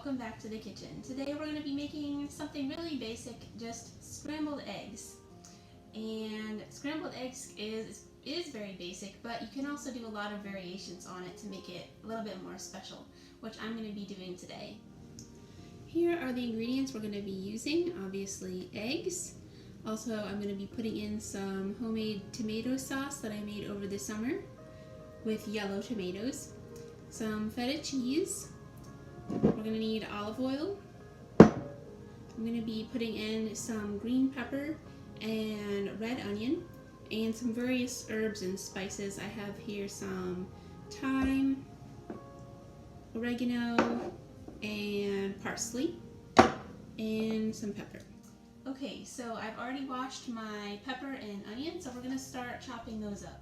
welcome back to the kitchen. Today we're going to be making something really basic, just scrambled eggs. And scrambled eggs is very basic, but you can also do a lot of variations on it to make it a little bit more special, which I'm going to be doing today. Here are the ingredients we're going to be using. Obviously eggs. Also I'm going to be putting in some homemade tomato sauce that I made over the summer with yellow tomatoes. Some feta cheese. We're going to need olive oil. I'm going to be putting in some green pepper and red onion and some various herbs and spices. I have here some thyme, oregano, and parsley, and some pepper. Okay, so I've already washed my pepper and onion, so we're going to start chopping those up.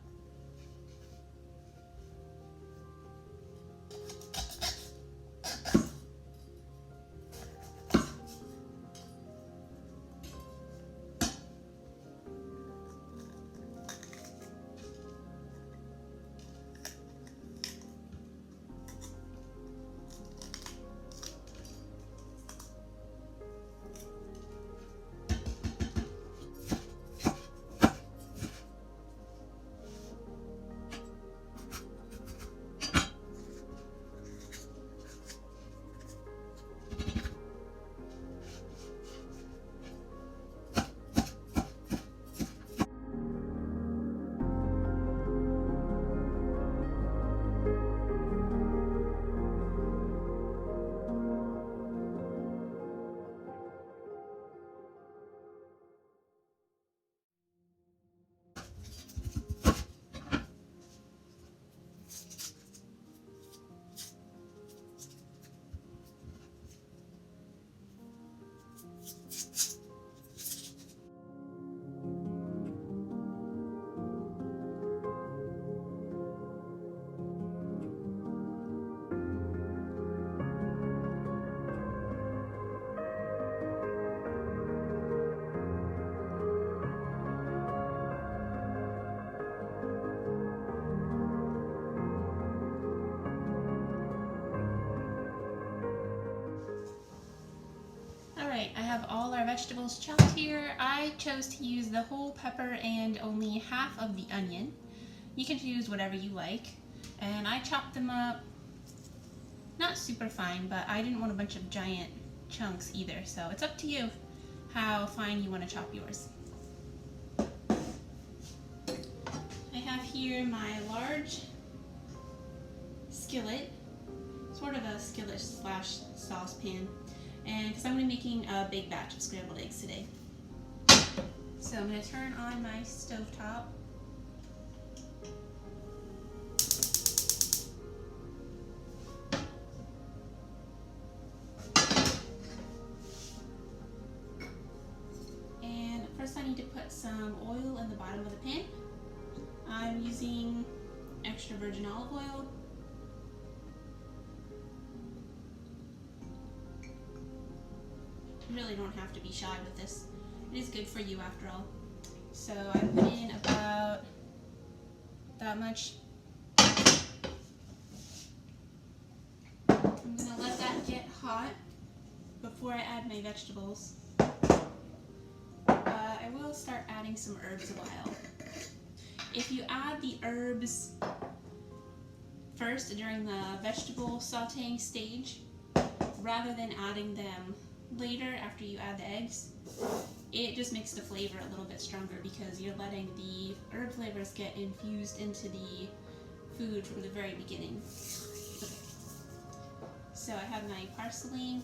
I have all our vegetables chopped here. I chose to use the whole pepper and only half of the onion. You can choose whatever you like. And I chopped them up, not super fine, but I didn't want a bunch of giant chunks either, so it's up to you how fine you want to chop yours. I have here my large skillet, sort of a skillet slash saucepan. And because I'm going to be making a big batch of scrambled eggs today. So I'm going to turn on my stovetop. And first I need to put some oil in the bottom of the pan. I'm using extra virgin olive oil. You really don't have to be shy with this. It is good for you after all. So I put in about that much. I'm going to let that get hot before I add my vegetables. I will start adding some herbs a while. If you add the herbs first during the vegetable sauteing stage, rather than adding them later after you add the eggs, it just makes the flavor a little bit stronger because you're letting the herb flavors get infused into the food from the very beginning. Okay. So I have my parsley.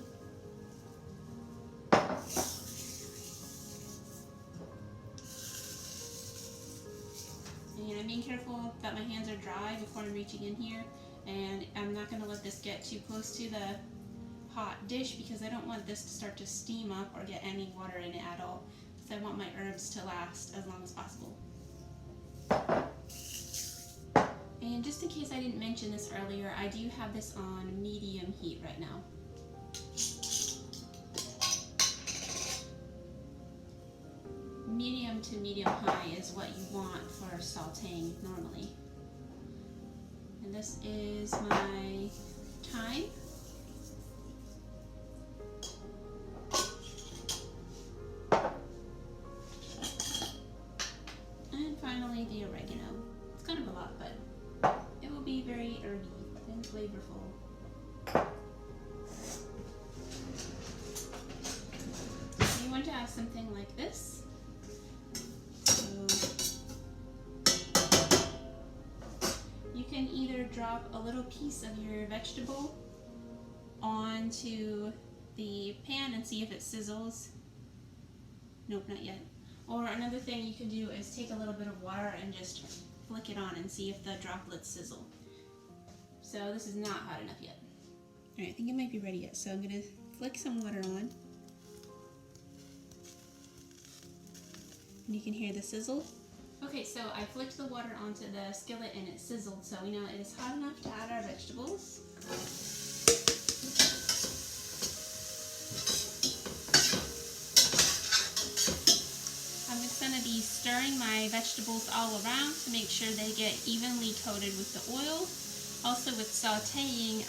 And I'm being careful that my hands are dry before I'm reaching in here, and I'm not going to let this get too close to the hot dish because I don't want this to start to steam up or get any water in it at all, because I want my herbs to last as long as possible. And just in case I didn't mention this earlier, I do have this on medium heat right now. Medium to medium high is what you want for sauteing normally. And this is my thyme. have something like this. So you can either drop a little piece of your vegetable onto the pan and see if it sizzles. Nope, not yet. Or another thing you can do is take a little bit of water and just flick it on and see if the droplets sizzle. So this is not hot enough yet. Alright, I think it might be ready yet, so I'm going to flick some water on. And you can hear the sizzle. Okay, so I flicked the water onto the skillet and it sizzled, so we know it is hot enough to add our vegetables. I'm just going to be stirring my vegetables all around to make sure they get evenly coated with the oil. Also with sauteing,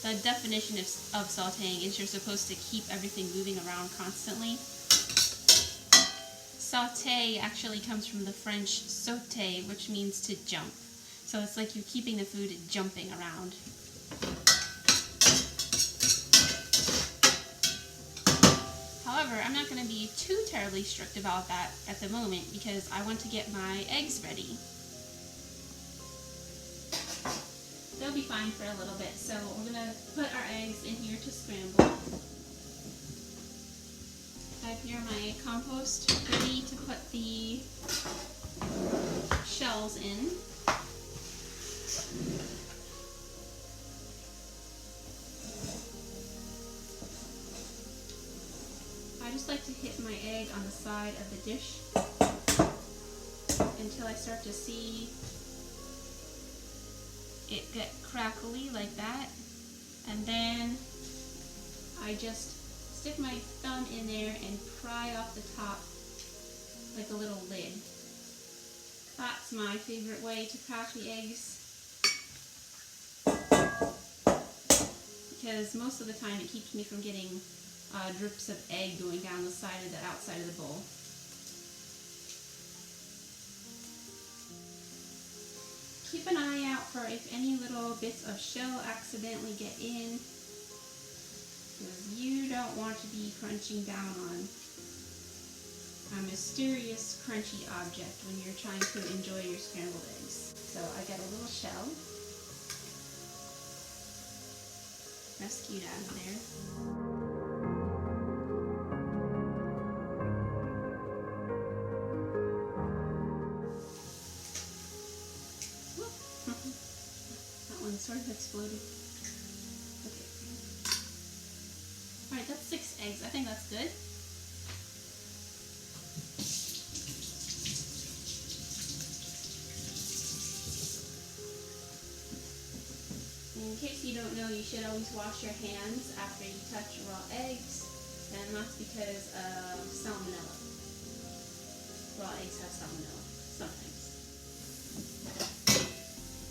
the definition of sauteing is you're supposed to keep everything moving around constantly. Sauté actually comes from the French sauté, which means to jump. So it's like you're keeping the food jumping around. However, I'm not going to be too terribly strict about that at the moment because I want to get my eggs ready. They'll be fine for a little bit, so we're going to put our eggs in here to scramble. I have here my compost ready to put the shells in. I just like to hit my egg on the side of the dish until I start to see it get crackly like that, and then I just stick my thumb in there and pry off the top like a little lid. That's my favorite way to crack the eggs because most of the time it keeps me from getting drips of egg going down the side of the outside of the bowl. Keep an eye out for if any little bits of shell accidentally get in, because you don't want to be crunching down on a mysterious crunchy object when you're trying to enjoy your scrambled eggs. So I got a little shell rescued out of there. Sort of exploded. Okay. Alright, that's 6 eggs. I think that's good. In case you don't know, you should always wash your hands after you touch raw eggs, and that's because of salmonella. Raw eggs have salmonella, sometimes.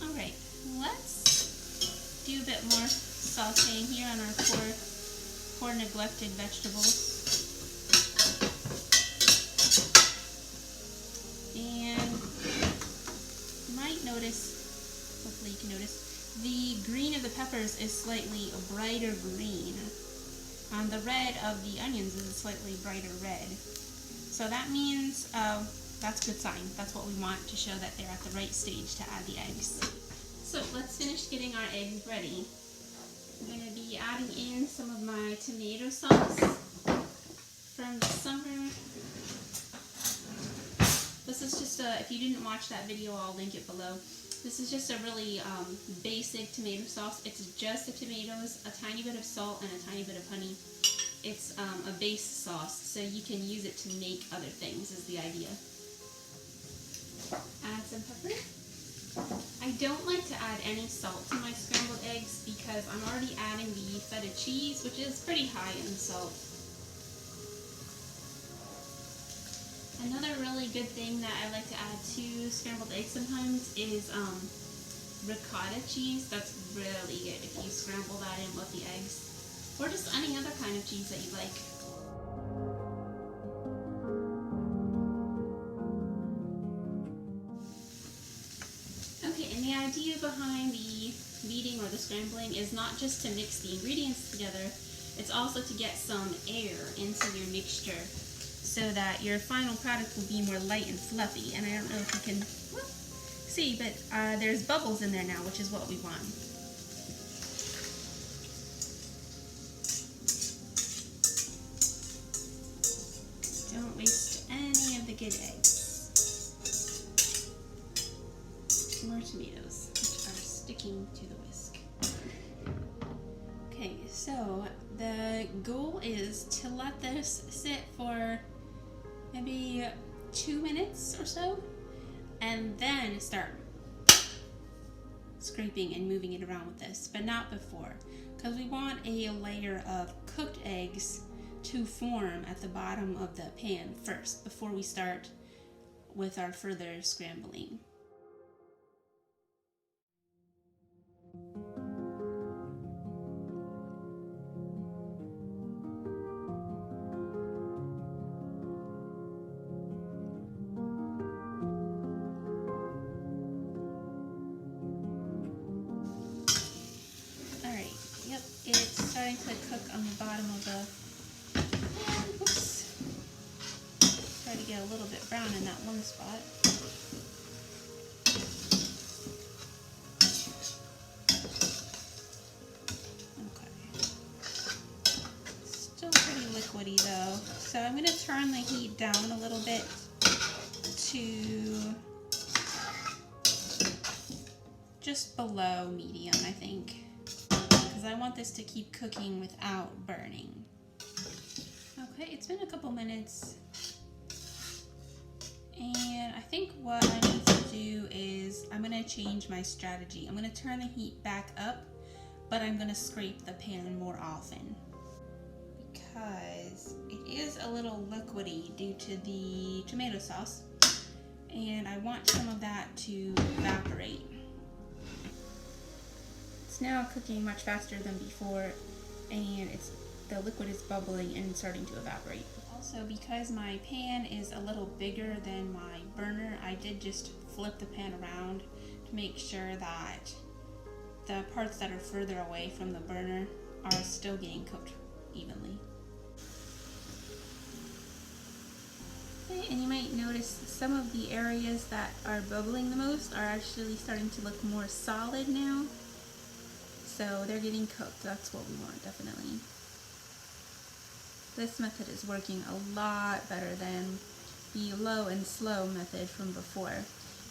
Alright, let's do a bit more sauteing here on our poor neglected vegetables. And you might notice, hopefully you can notice, the green of the peppers is slightly a brighter green. The red of the onions is a slightly brighter red. So that means that's a good sign. That's what we want to show that they're at the right stage to add the eggs. So let's finish getting our eggs ready. I'm going to be adding in some of my tomato sauce from the summer. This is just if you didn't watch that video, I'll link it below. This is just a really basic tomato sauce. It's just the tomatoes, a tiny bit of salt, and a tiny bit of honey. It's a base sauce, so you can use it to make other things is the idea. Add some pepper. I don't like to add any salt to my scrambled eggs because I'm already adding the feta cheese, which is pretty high in salt. Another really good thing that I like to add to scrambled eggs sometimes is ricotta cheese. That's really good if you scramble that in with the eggs. Or just any other kind of cheese that you like. The idea behind the beating or the scrambling is not just to mix the ingredients together, it's also to get some air into your mixture so that your final product will be more light and fluffy. And I don't know if you can see, but there's bubbles in there now, which is what we want. Don't waste any of the good eggs. More tomatoes, which are sticking to the whisk. Okay, so the goal is to let this sit for maybe 2 minutes or so, and then start scraping and moving it around with this, but not before, because we want a layer of cooked eggs to form at the bottom of the pan first before we start with our further scrambling. Alright, yep, it's starting to cook on the bottom of the pan. Oops. Try to get a little bit brown in that one spot. Still pretty liquidy though, so I'm going to turn the heat down a little bit to just below medium, I think, because I want this to keep cooking without burning. Okay, it's been a couple minutes, and I think what I need to do is I'm going to change my strategy. I'm going to turn the heat back up, but I'm going to scrape the pan more often, because it is a little liquidy due to the tomato sauce, and I want some of that to evaporate. It's now cooking much faster than before, and the liquid is bubbling and starting to evaporate. Also, because my pan is a little bigger than my burner, I did just flip the pan around to make sure that the parts that are further away from the burner are still getting cooked evenly. Okay, and you might notice some of the areas that are bubbling the most are actually starting to look more solid now. So they're getting cooked. That's what we want, definitely. This method is working a lot better than the low and slow method from before.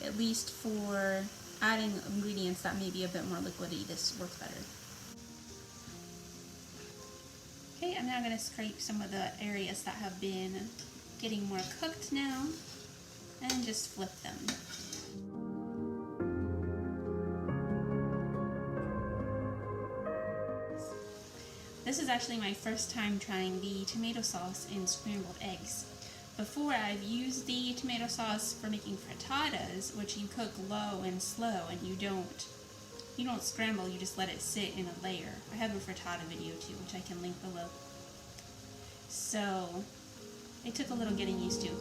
At least for adding ingredients that may be a bit more liquidy, this works better. Okay, I'm now going to scrape some of the areas that have been getting more cooked now and just flip them. This is actually my first time trying the tomato sauce in scrambled eggs. Before, I've used the tomato sauce for making frittatas, which you cook low and slow, and you don't scramble, you just let it sit in a layer. I have a frittata video too, which I can link below. So it took a little getting used to.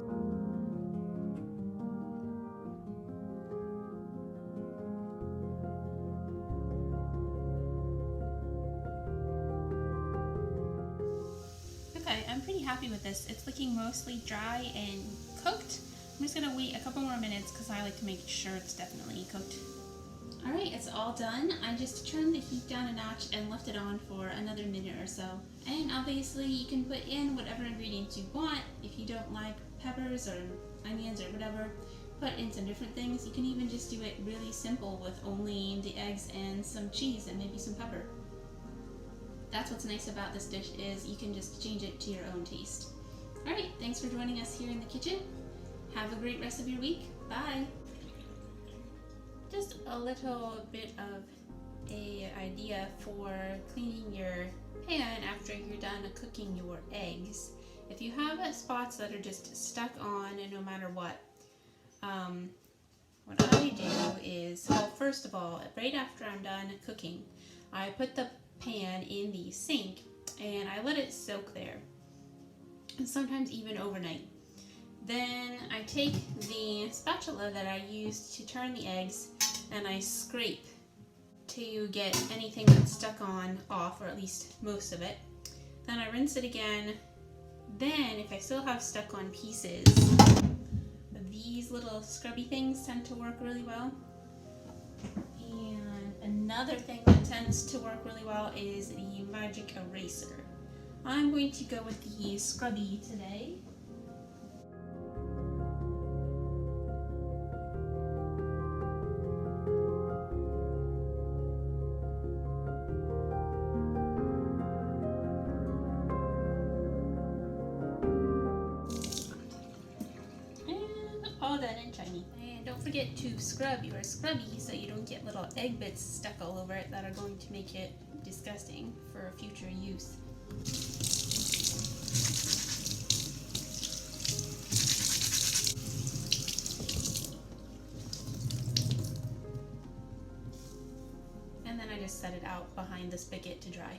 I'm pretty happy with this. It's looking mostly dry and cooked. I'm just gonna wait a couple more minutes because I like to make sure it's definitely cooked. Alright, it's all done. I just turned the heat down a notch and left it on for another minute or so. And obviously you can put in whatever ingredients you want. If you don't like peppers or onions or whatever, put in some different things. You can even just do it really simple with only the eggs and some cheese and maybe some pepper. That's what's nice about this dish, is you can just change it to your own taste. Alright, thanks for joining us here in the kitchen. Have a great rest of your week. Bye! Just a little bit of an idea for cleaning your pan after you're done cooking your eggs. If you have spots that are just stuck on and no matter what I do is, well, first of all, right after I'm done cooking, I put the pan in the sink and I let it soak there, and sometimes even overnight. Then I take the spatula that I used to turn the eggs and I scrape to get anything that's stuck on off, or at least most of it. Then I rinse it again Then, if I still have stuck on pieces, these little scrubby things tend to work really well. And another thing that tends to work really well is the magic eraser. I'm going to go with the scrubby today. All done and shiny. And don't forget to scrub your scrubby so you don't get little egg bits stuck all over it that are going to make it disgusting for future use. And then I just set it out behind the spigot to dry.